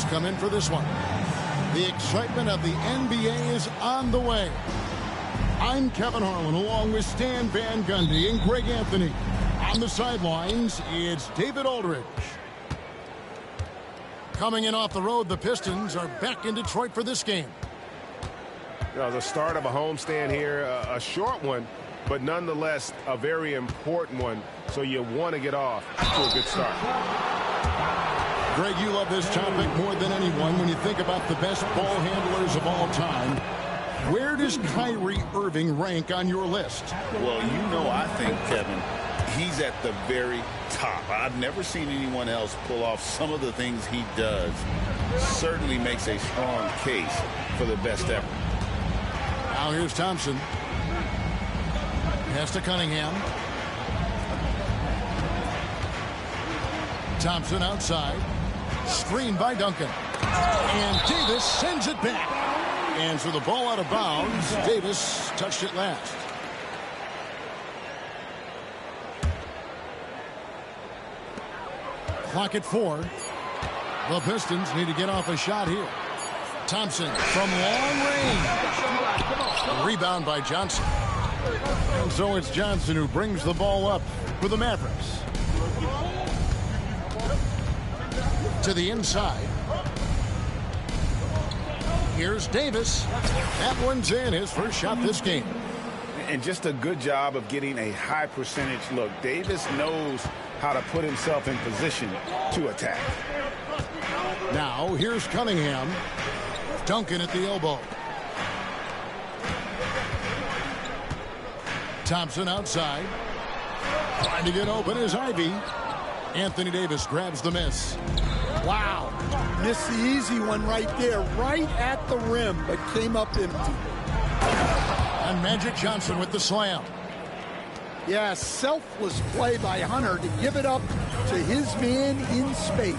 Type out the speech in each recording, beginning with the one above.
Mavericks come in for this one. The excitement of the NBA is on the way. I'm Kevin Harlan along with Stan Van Gundy and Greg Anthony. On the sidelines, it's David Aldridge. Coming in off the road, the Pistons are back in Detroit for this game. The start of a homestand here, a short one, but nonetheless a very important one. So you want to get off to a good start. Greg, you love this topic more than anyone when you think about the best ball handlers of all time. Where does Kyrie Irving rank on your list? Well, I think, Kevin, he's at the very top. I've never seen anyone else pull off some of the things he does. Certainly makes a strong case for the best ever. Now here's Thompson. Pass to Cunningham. Thompson outside. Screened by Duncan. And Davis sends it back. And so the ball out of bounds. Davis touched it last. Clock at 4. The Pistons need to get off a shot here. Thompson from long range. Rebound by Johnson. And so it's Johnson who brings the ball up for the Mavericks. To the inside. Here's Davis. That one's in, his first shot this game. And just a good job of getting a high percentage look. Davis knows how to put himself in position to attack. Now here's Cunningham. Duncan at the elbow. Thompson outside. Trying to get open is Ivy. Anthony Davis grabs the miss. Wow. Missed the easy one right there, right at the rim, but came up empty. And Magic Johnson with the slam. Yeah, selfless play by Hunter to give it up to his man in space.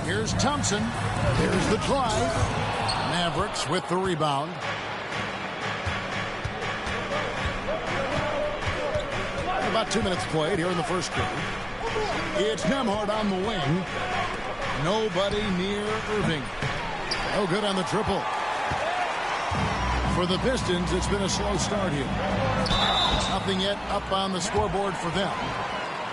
Here's Thompson. Here's the drive. Mavericks with the rebound. About 2 minutes played here in the first quarter. It's Nembhard on the wing. Nobody near Irving. No good on the triple. For the Pistons, it's been a slow start here. Nothing yet up on the scoreboard for them.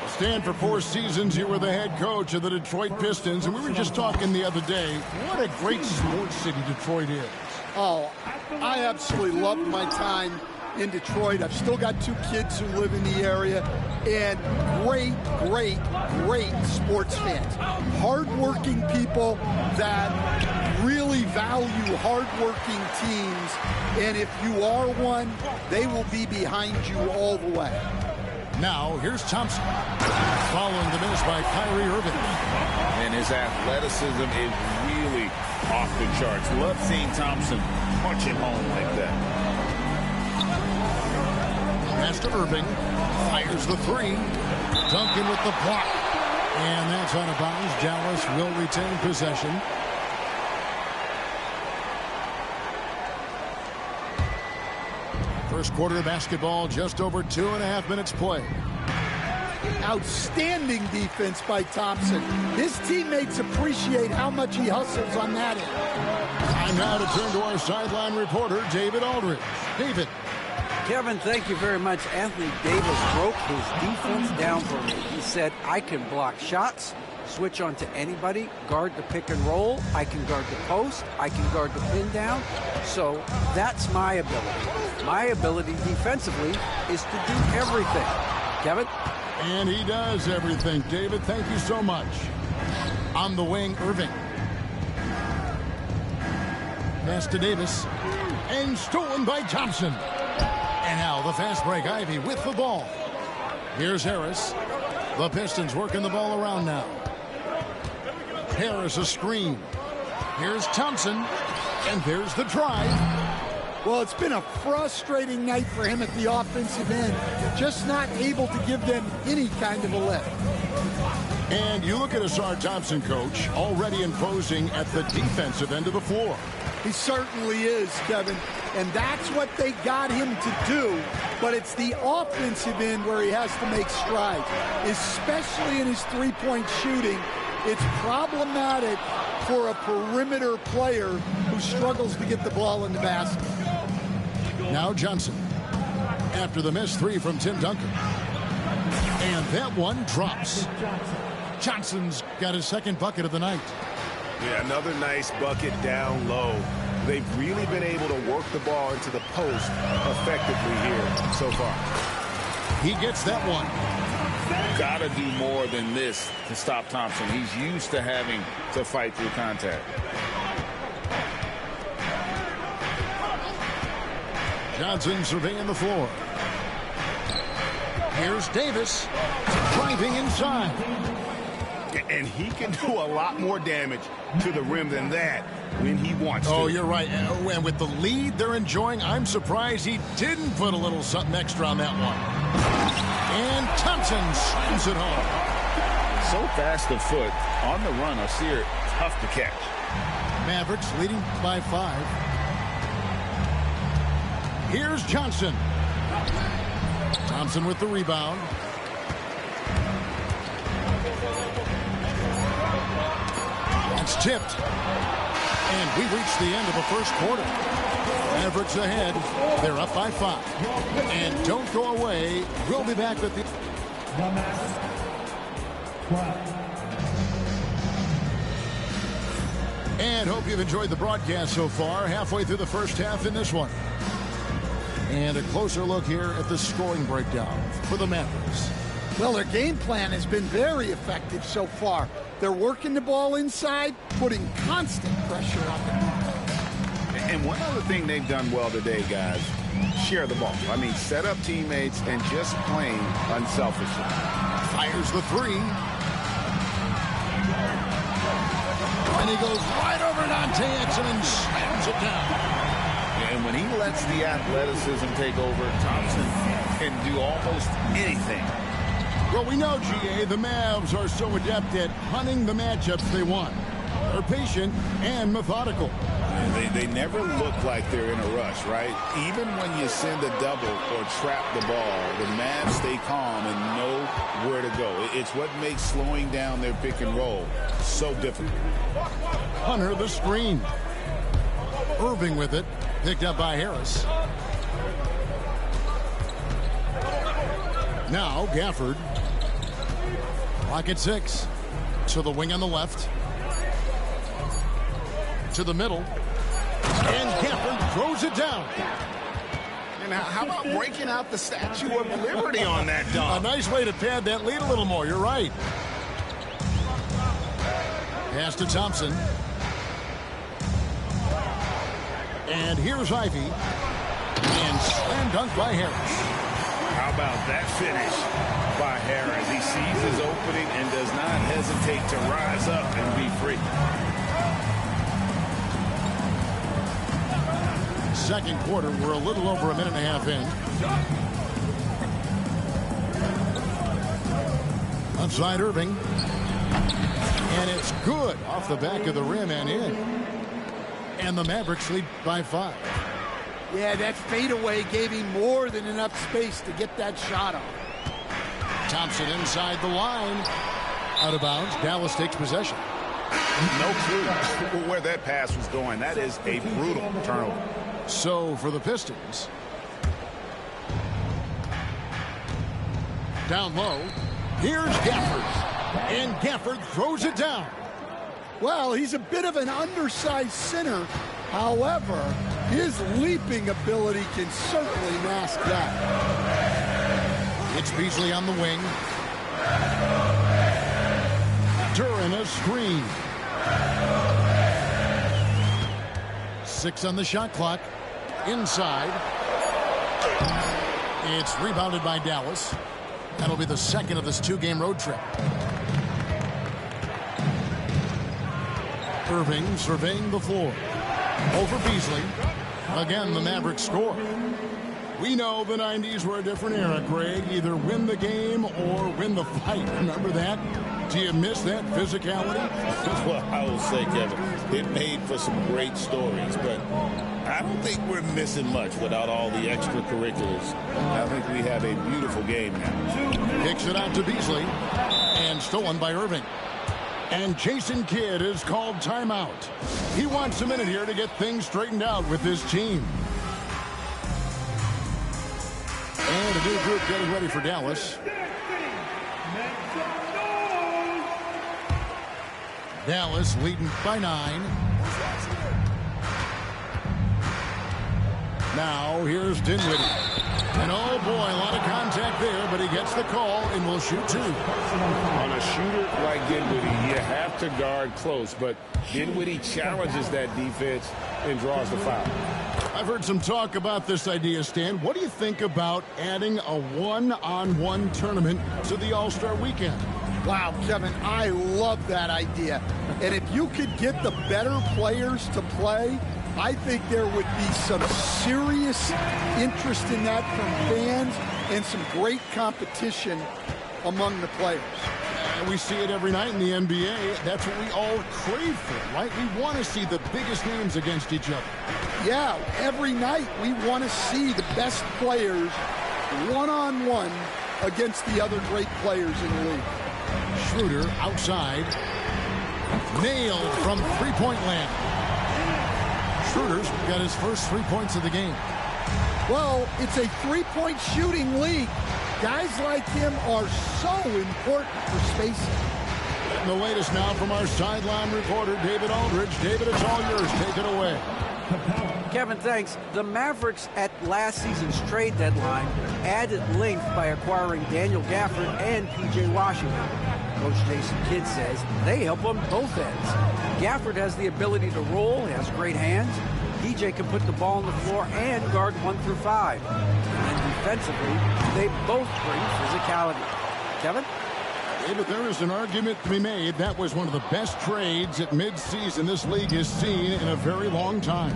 Stan, for 4 seasons, you were the head coach of the Detroit Pistons, and we were just talking the other day. What a great sports city Detroit is. Oh, I absolutely loved my time in Detroit. I've still got 2 kids who live in the area, and great sports fans. Hardworking people that really value hardworking teams, and if you are one, they will be behind you all the way. Now, here's Thompson. Following the miss by Kyrie Irving. And his athleticism is really off the charts. Love seeing Thompson punch it home like that. Pass to Irving. Fires the 3. Duncan with the block. And that's out of bounds. Dallas will retain possession. First quarter of basketball, just over 2.5 minutes played. Outstanding defense by Thompson. His teammates appreciate how much he hustles on that end. Time now to turn to our sideline reporter, David Aldridge. David. Kevin, thank you very much. Anthony Davis broke his defense down for me. He said, I can block shots, switch on to anybody, guard the pick and roll, I can guard the post, I can guard the pin down. So that's my ability. My ability defensively is to do everything. Kevin? And he does everything. David, thank you so much. On the wing, Irving. Pass to Davis. And stolen by Thompson. And now the fast break. Ivy with the ball. Here's Harris. The Pistons working the ball around now. Harris a screen. Here's Thompson. And there's the drive. Well, it's been a frustrating night for him at the offensive end. Just not able to give them any kind of a lift. And you look at Ausar Thompson, coach, already imposing at the defensive end of the floor. He certainly is, Kevin. And that's what they got him to do but it's the offensive end where he has to make strides, especially in his three-point shooting. It's problematic for a perimeter player who struggles to get the ball in the basket. Now Johnson, after the missed three from Tim Duncan. And that one drops. Johnson's got his second bucket of the night. Yeah, another nice bucket down low. They've really been able to work the ball into the post effectively here so far. He gets that one. Got to do more than this to stop Thompson. He's used to having to fight through contact. Johnson surveying the floor. Here's Davis driving inside. And he can do a lot more damage to the rim than that when he wants to. Oh, you're right. And with the lead they're enjoying, I'm surprised he didn't put a little something extra on that one. And Thompson slams it home. So fast of foot. On the run, Osir, tough to catch. Mavericks leading by 5. Here's Johnson. Thompson with the rebound. It's tipped. And we reached the end of the first quarter. Mavericks ahead. They're up by 5. And don't go away. We'll be back with the... And hope you've enjoyed the broadcast so far. Halfway through the first half in this one. And a closer look here at the scoring breakdown for the Mavericks. Well, their game plan has been very effective so far. They're working the ball inside, putting constant pressure on them. And one other thing they've done well today, guys, share the ball. I mean, set up teammates and just playing unselfishly. Fires the three. And he goes right over Dante Exum and slams it down. And when he lets the athleticism take over, Thompson can do almost anything. Well, we know, GA, the Mavs are so adept at hunting the matchups they want. They're patient and methodical. They never look like they're in a rush, right? Even when you send a double or trap the ball, the Mavs stay calm and know where to go. It's what makes slowing down their pick and roll so difficult. Hunter the screen. Irving with it. Picked up by Harris. Now Gafford. Clock at 6. To the wing on the left. To the middle. And Gafford throws it down. And how about breaking out the Statue of Liberty on that dunk? A nice way to pad that lead a little more. You're right. Pass to Thompson. And here's Ivy. And slam dunk by Harris. How about that finish by Harris? He sees his opening and does not hesitate to rise up and be free. Second quarter, we're a little over a minute and a half in. Outside Irving. And it's good off the back of the rim and in. And the Mavericks lead by 5. Yeah, that fadeaway gave him more than enough space to get that shot off. Thompson inside the line. Out of bounds. Dallas takes possession. No clue where that pass was going. That is a brutal turnover. So for the Pistons. Down low. Here's Gafford. And Gafford throws it down. Well, he's a bit of an undersized center. However, his leaping ability can certainly mask that. It's Beasley on the wing. Duran a screen. 6 on the shot clock. Inside. It's rebounded by Dallas. That'll be the second of this 2-game road trip. Irving surveying the floor. Over Beasley. Again, the Mavericks score. We know the 90s were a different era, Craig. Either win the game or win the fight. Remember that? Do you miss that physicality? Well, I will say, Kevin, It made for some great stories, but I don't think we're missing much without all the extracurriculars. I think we have a beautiful game now. Kicks it out to Beasley, and stolen by Irving. And Jason Kidd is called timeout. He wants a minute here to get things straightened out with his team. And a new group getting ready for Dallas. Dallas leading by 9. Now here's Dinwiddie. And oh boy, a lot of contact there, but he gets the call and will shoot 2. On a shooter like Dinwiddie, you have to guard close, but Dinwiddie challenges that defense and draws the foul. I've heard some talk about this idea, Stan. What do you think about adding a one-on-one tournament to the All-Star weekend? Wow, Kevin, I love that idea. And if you could get the better players to play, I think there would be some serious interest in that from fans and some great competition among the players. And we see it every night in the NBA. That's what we all crave for, right? We want to see the biggest names against each other. Yeah, every night we want to see the best players one-on-one against the other great players in the league. Schroeder outside. Nailed from three-point land. Schroeder's got his first 3 points of the game. Well, it's a three-point shooting league. Guys like him are so important for spacing. And the latest now from our sideline reporter, David Aldridge. David, it's all yours. Take it away. Kevin, thanks. The Mavericks at last season's trade deadline added length by acquiring Daniel Gafford and P.J. Washington. Coach Jason Kidd says they help on both ends. Gafford has the ability to roll, he has great hands. P.J. can put the ball on the floor and guard 1 through 5. And defensively, they both bring physicality. Kevin? Yeah, but there is an argument to be made. That was one of the best trades at midseason this league has seen in a very long time.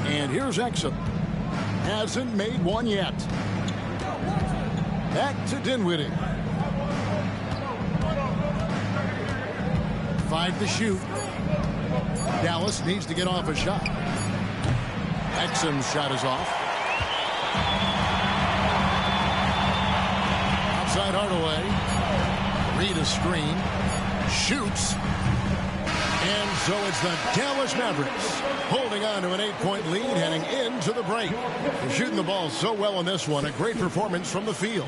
And here's Exum. Hasn't made one yet. Back to Dinwiddie. 5 to shoot. Dallas needs to get off a shot. Exum's shot is off. Outside Hardaway. Read a screen. Shoots. And so it's the Dallas Mavericks holding on to an 8-point lead heading into the break. They're shooting the ball so well in this one. A great performance from the field.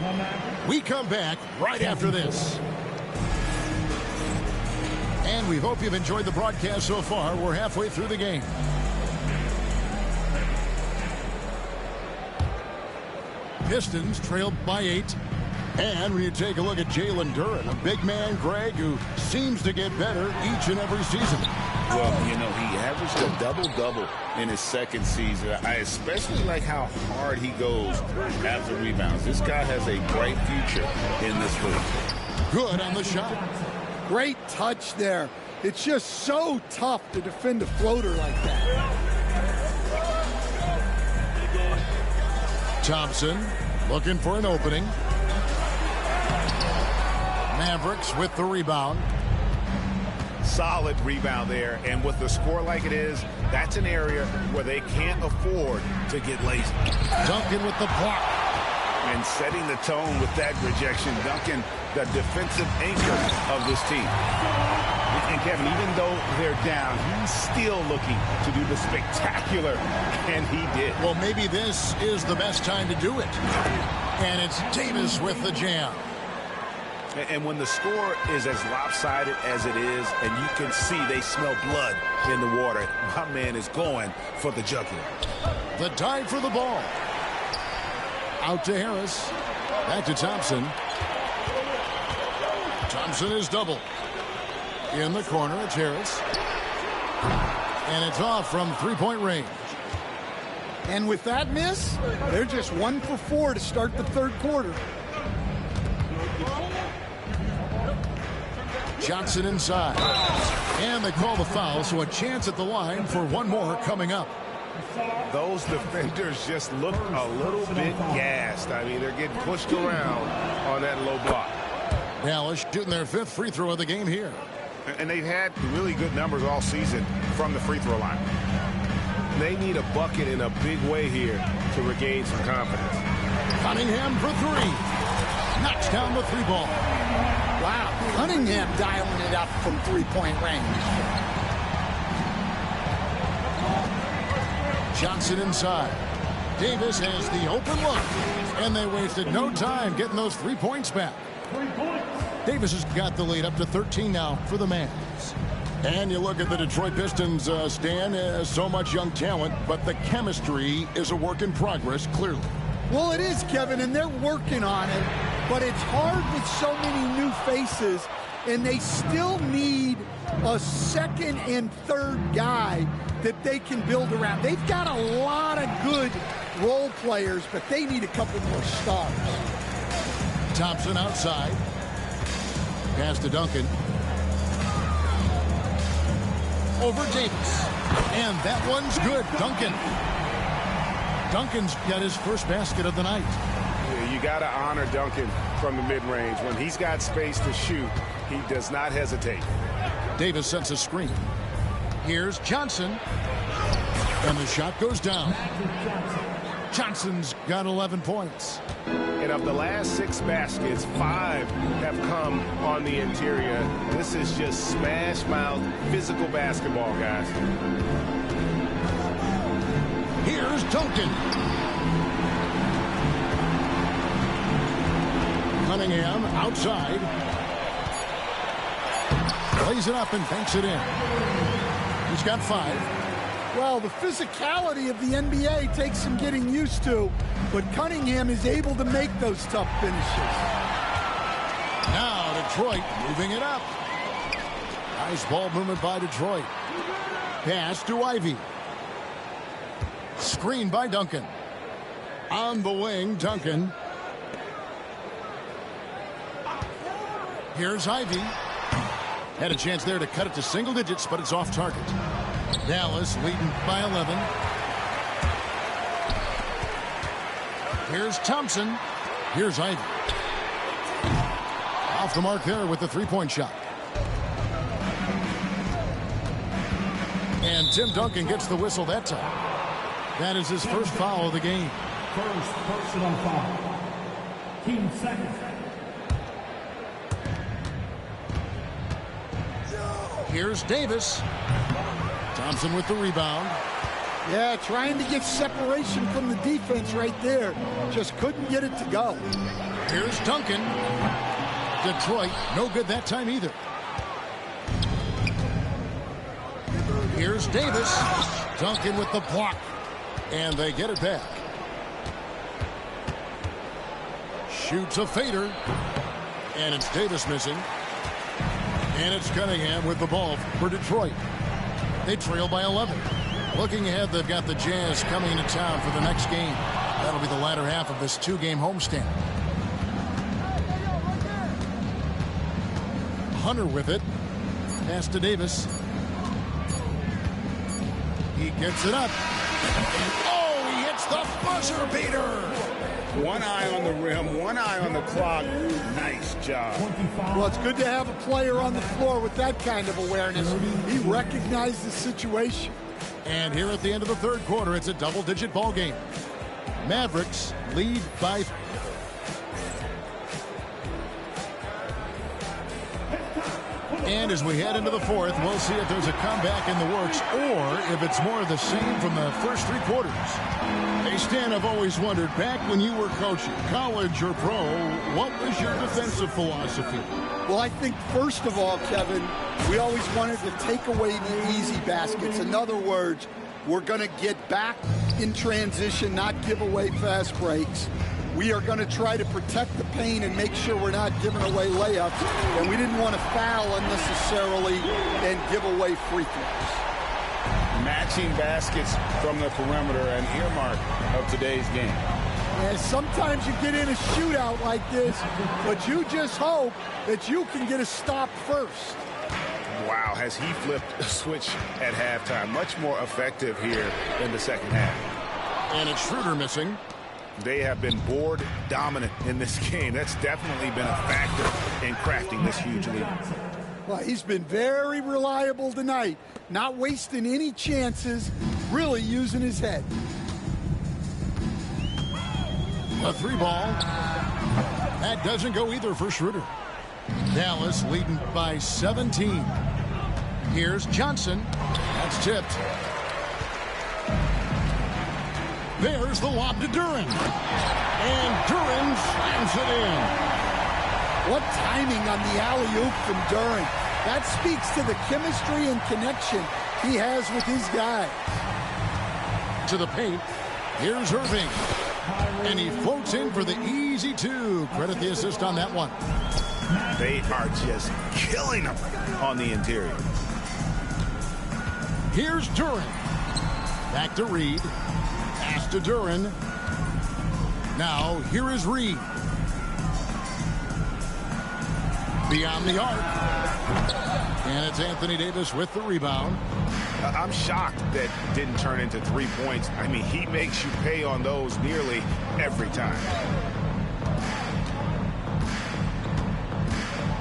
We come back right after this. And we hope you've enjoyed the broadcast so far. We're halfway through the game. Pistons trailed by 8. And when you take a look at Jalen Duren, a big man, Greg, who seems to get better each and every season. Well, you know, he averaged a double-double in his second season. I especially like how hard he goes after rebounds. This guy has a bright future in this league. Good on the shot. Great touch there. It's just so tough to defend a floater like that. Thompson looking for an opening. Mavericks with the rebound. Solid rebound there, and with the score like it is, that's an area where they can't afford to get lazy. Duncan with the block. And setting the tone with that rejection. Duncan, the defensive anchor of this team. And Kevin, even though they're down, he's still looking to do the spectacular, and he did. Well, maybe this is the best time to do it. And it's Davis with the jam. And when the score is as lopsided as it is, and you can see they smell blood in the water, my man is going for the jugular. The dive for the ball. Out to Harris. Back to Thompson. Thompson is double. In the corner, it's Harris. And it's off from three-point range. And with that miss, they're just 1 for 4 to start the third quarter. Johnson inside. And they call the foul, so a chance at the line for one more coming up. Those defenders just look a little bit gassed. I mean, they're getting pushed around on that low block. Dallas shooting their 5th free throw of the game here. And they've had really good numbers all season from the free throw line. They need a bucket in a big way here to regain some confidence. Cunningham for 3. Knocks down the 3 ball. Wow, Cunningham dialing it up from three-point range. Johnson inside. Davis has the open look, and they wasted no time getting those 3 points back. Davis has got the lead up to 13 now for the Mavs. And you look at the Detroit Pistons, Stan, so much young talent, but the chemistry is a work in progress, clearly. Well, it is, Kevin, and they're working on it, but it's hard with so many new faces, and they still need a second and third guy that they can build around. They've got a lot of good role players, but they need a couple more stars. Thompson outside. Pass to Duncan. Over Davis. And that one's good. Duncan's got his first basket of the night. Yeah, you got to honor Duncan from the mid-range. When he's got space to shoot, he does not hesitate. Davis sets a screen. Here's Johnson. And the shot goes down. Johnson's got 11 points. And of the last 6 baskets, 5 have come on the interior. This is just smash-mouth physical basketball, guys. Here's Duncan. Cunningham outside. Plays it up and banks it in. He's got 5. Well, the physicality of the NBA takes some getting used to, but Cunningham is able to make those tough finishes. Now Detroit moving it up. Nice ball movement by Detroit. Pass to Ivy. Screen by Duncan. On the wing, Duncan. Here's Ivy. Had a chance there to cut it to single digits, but it's off target. Dallas leading by 11. Here's Thompson. Here's Ivy. Off the mark there with the 3-point shot. And Tim Duncan gets the whistle that time. That is his first foul of the game. First personal foul. Team second. Here's Davis. Thompson with the rebound. Yeah, trying to get separation from the defense right there. Just couldn't get it to go. Here's Duncan. Detroit, no good that time either. Here's Davis. Duncan with the block. And they get it back. Shoots a fader. And it's Davis missing. And it's Cunningham with the ball for Detroit. They trail by 11. Looking ahead, they've got the Jazz coming into town for the next game. That'll be the latter half of this 2-game homestand. Hunter with it. Pass to Davis. He gets it up. Oh, he hits the buzzer beater. One eye on the rim, one eye on the clock. Nice job. Well, it's good to have a player on the floor with that kind of awareness. He recognized the situation. And here at the end of the third quarter, it's a double-digit ball game. Mavericks lead by 3. And as we head into the fourth, we'll see if there's a comeback in the works or if it's more of the same from the first 3 quarters. Hey, Stan, I've always wondered, back when you were coaching, college or pro, what was your defensive philosophy? Well, I think, first of all, Kevin, we always wanted to take away the easy baskets. In other words, we're going to get back in transition, not give away fast breaks. We are going to try to protect the paint and make sure we're not giving away layups. And we didn't want to foul unnecessarily and give away free throws. Matching baskets from the perimeter, an earmark of today's game. And sometimes you get in a shootout like this, but you just hope that you can get a stop first. Wow, has he flipped a switch at halftime. Much more effective here in the second half. And it's Schroeder missing. They have been board dominant in this game. That's definitely been a factor in crafting this huge lead. Well, he's been very reliable tonight, not wasting any chances, really using his head. A 3-ball. That doesn't go either for Schroeder. Dallas leading by 17. Here's Johnson. That's tipped. There's the lob to Duren. And Duren slams it in. What timing on the alley-oop from Duren. That speaks to the chemistry and connection he has with his guy. To the paint. Here's Irving. And he floats in for the easy 2. Credit the assist on that one. They are just killing them on the interior. Here's Duren. Back to Reed. Pass to Duren. Now, here is Reed. Beyond the arc. And it's Anthony Davis with the rebound. I'm shocked that didn't turn into 3 points. I mean, he makes you pay on those nearly every time.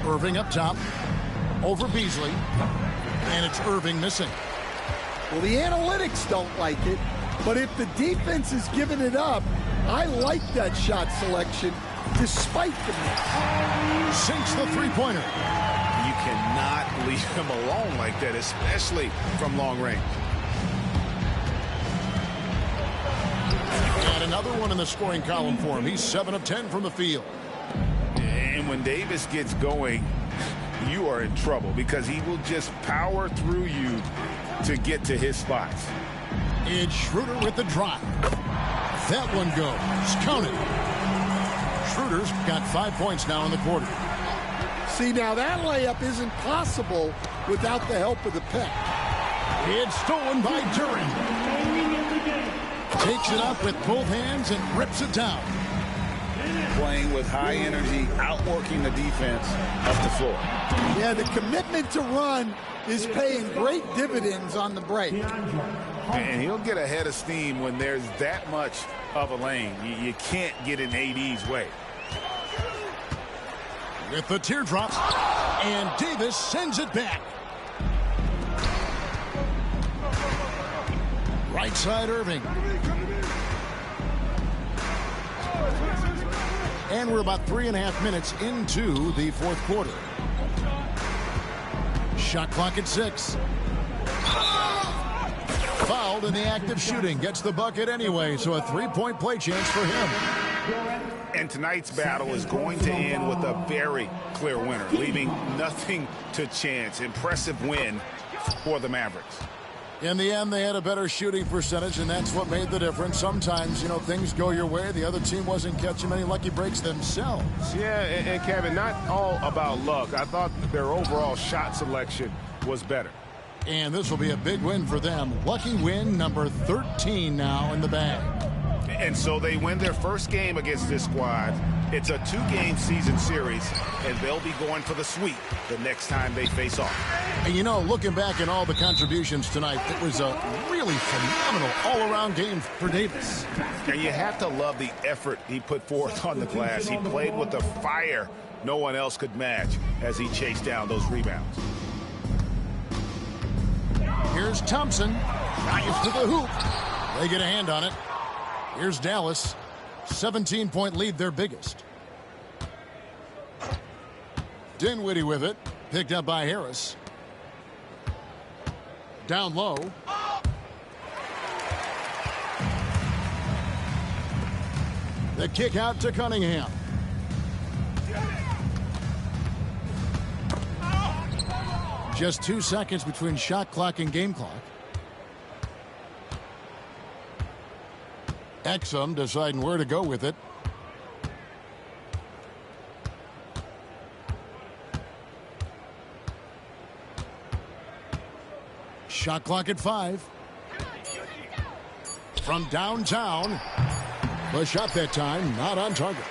Irving up top. Over Beasley. And it's Irving missing. Well, the analytics don't like it, but if the defense is giving it up, I like that shot selection despite the miss. Sinks the three-pointer. You cannot leave him alone like that, especially from long range. And another one in the scoring column for him. He's 7 of 10 from the field. And when Davis gets going, you are in trouble because he will just power through you to get to his spots. It's Schroeder with the drive. That one goes. Count it. Schroeder's got 5 points now in the quarter. See, now that layup isn't possible without the help of the pick. It's stolen by Duren. Takes it up with both hands and rips it down. Playing with high energy, outworking the defense up the floor. Yeah, the commitment to run is paying great dividends on the break. And he'll get a head of steam when there's that much of a lane. You can't get in AD's way. With the teardrop, and Davis sends it back. Right side Irving. And we're about 3.5 minutes into the fourth quarter. Shot clock at 6. Fouled in the act of shooting. Gets the bucket anyway, so a 3-point play chance for him. And tonight's battle is going to end with a very clear winner, leaving nothing to chance. Impressive win for the Mavericks. In the end, they had a better shooting percentage, and that's what made the difference. Sometimes, you know, things go your way. The other team wasn't catching many lucky breaks themselves. Yeah, and Kevin, not all about luck. I thought their overall shot selection was better. And this will be a big win for them. Lucky win number 13 now in the bag. And so they win their first game against this squad. It's a 2-game season series, and they'll be going for the sweep the next time they face off. And you know, looking back at all the contributions tonight, it was a really phenomenal all-around game for Davis. And you have to love the effort he put forth on the glass. He played with the fire no one else could match as he chased down those rebounds. Here's Thompson. Drives to the hoop. They get a hand on it. Here's Dallas. 17-point lead, their biggest. Dinwiddie with it. Picked up by Harris. Down low. The kick out to Cunningham. Just 2 seconds between shot clock and game clock. Exum deciding where to go with it. Shot clock at 5. From downtown. The shot that time not on target.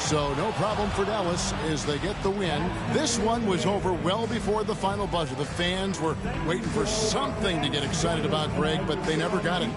So no problem for Dallas as they get the win. This one was over well before the final buzzer. The fans were waiting for something to get excited about, Greg, but they never got it.